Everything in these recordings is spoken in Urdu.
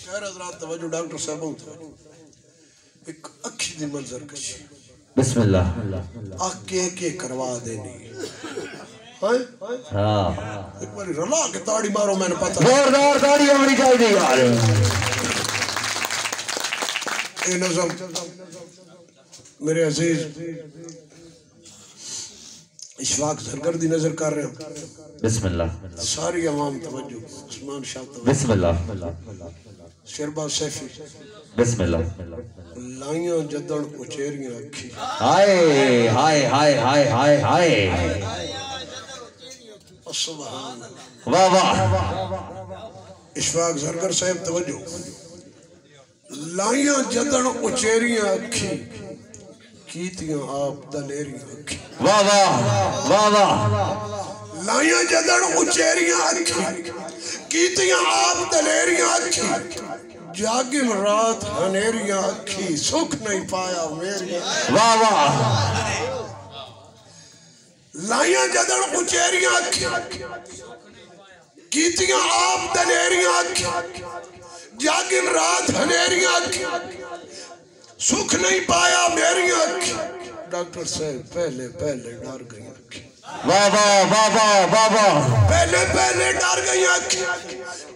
خیر حضرات توجہ ڈاکٹر صاحبوں ایک اکھی دی منظر کشی بسم اللہ آکے کے کروا دینی ہاں ایک باری رلا کے تاڑی مارو میں نے پتا زوردار تاڑی ہونی چاہیے یار اے نظم میرے عزیز اشفاق زرگر دی نظر کر رہے ہوں بسم اللہ ساری عوام توجہ عثمان شاہ توجہ بسم اللہ شربا سیفی بسم اللہ لائیاں جدن اچیریاں اکھی ہائے ہائے ہائے ہائے ہائے ہائے سبحان واہ واہ اشفاق زرگر صاحب توجہ لائیاں جدن اچیریاں اکھی کیتیاں آپ دلیریاں اکھی واہ واہ واہ واہ لائیاں جدن اچیریاں اکھی کیتیاں آپ دلیریاں اکھی جاگن رات ہنیریاں اکھی سکھ نہیں پایا میری واہ واہ لائیاں جدن اچیریاں اکھی کیتیاں آپ دلیریاں اکھی جاگن رات ہنیریاں اکھی سکھ نہیں پایا میری اکھی ڈاکٹر صاحب پہلے ڈر گئی اکھی واہ واہ واہ واہ واہ واہ پہلے ڈر گئی اکھی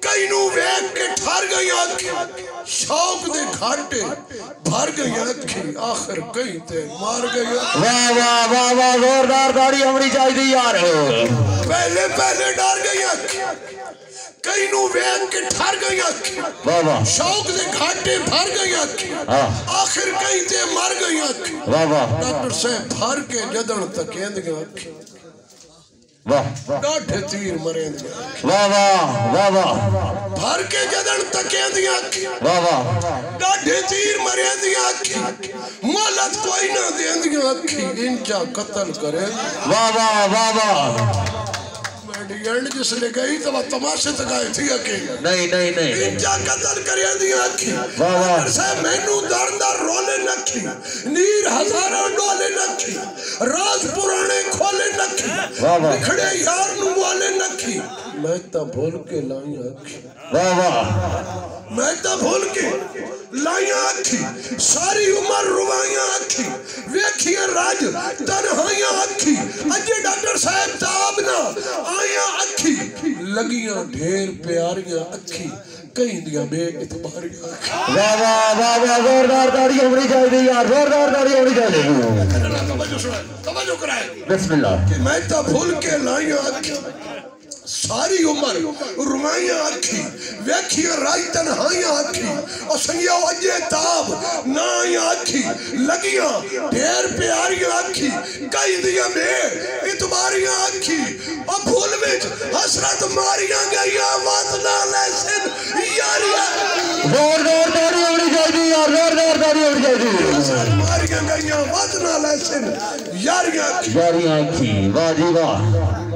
کئی نو ویک کے ٹھار گئی اکھی شوق دے گھاٹے بھر گئی اکھی آخر کئی تے مار گئی اکھی واہ واہ واہ واہ زوردار تاڑی ہونی چاہیے یار پہلے ڈر گئی اکھی کئی نو ویک کے ٹھار گئی اکھی واہ واہ شوق دے گھاٹے بھر گئی اکھی آخر کئی تے مر گئی اکھی واہ واہ ڈاکٹر صاحب بھر کے جدن تک ایند گئی اکھی واہ ڈاٹھے تیر مرین گئی اکھی واہ واہ واہ واہ بھر کے جدن تک ایند گئی اکھی واہ واہ ڈاٹھے تیر مرین گئی اکھی مولت کوئی نہ دیند گئی اکھی انچا قتل کرے واہ واہ واہ واہ اینڈ جس لے گئی تو وہ تماشے تک آئی تھی اکی نہیں نہیں نہیں انجا قتل کریا دیا اکی واہ واہ ڈاکٹر صاحب مینو دردہ رولے نکھی نیر ہزارہ ڈولے نکھی راز پرانے کھولے نکھی واہ واہ بکھڑے یار نموالے نکھی میں تا بھول کے لائیں اکی واہ واہ میں تا بھول کے لائیں اکی ساری عمر روائیاں اکی ویکھیاں راج تنہائیاں اکی اجے ڈاکٹر صاحب تابنا آیاں اکھی لگیاں ڈھیر پیاریاں اکھی کہیں دیا بے اتباریاں اکھی واہ واہ واہ واہ زوردار تاڑی ہونی چاہیے یار زوردار تاڑی ہونی چاہیے توجہ کرائے بسم اللہ کہ میں تا بھول کے لائیں اکھی ساری عمر روائیاں اکھی ویکھیاں راج تنہائیاں اکھی اور سنگیاں اجے تاب نہ آیاں اکھی لگیاں ڈھیر پیاریاں اکھی کئی دیا بے اتباریاں اکھی اور بھول وچ حسرت ماریاں گئیاں واتنا لیسن یاریاں زوردار تاڑی ہونی چاہیے یار زوردار تاڑی ہونی چاہیے حسرت ماریاں گئیاں واتنا لیسن یاریاں یاریاں اکھی واہ جی واہ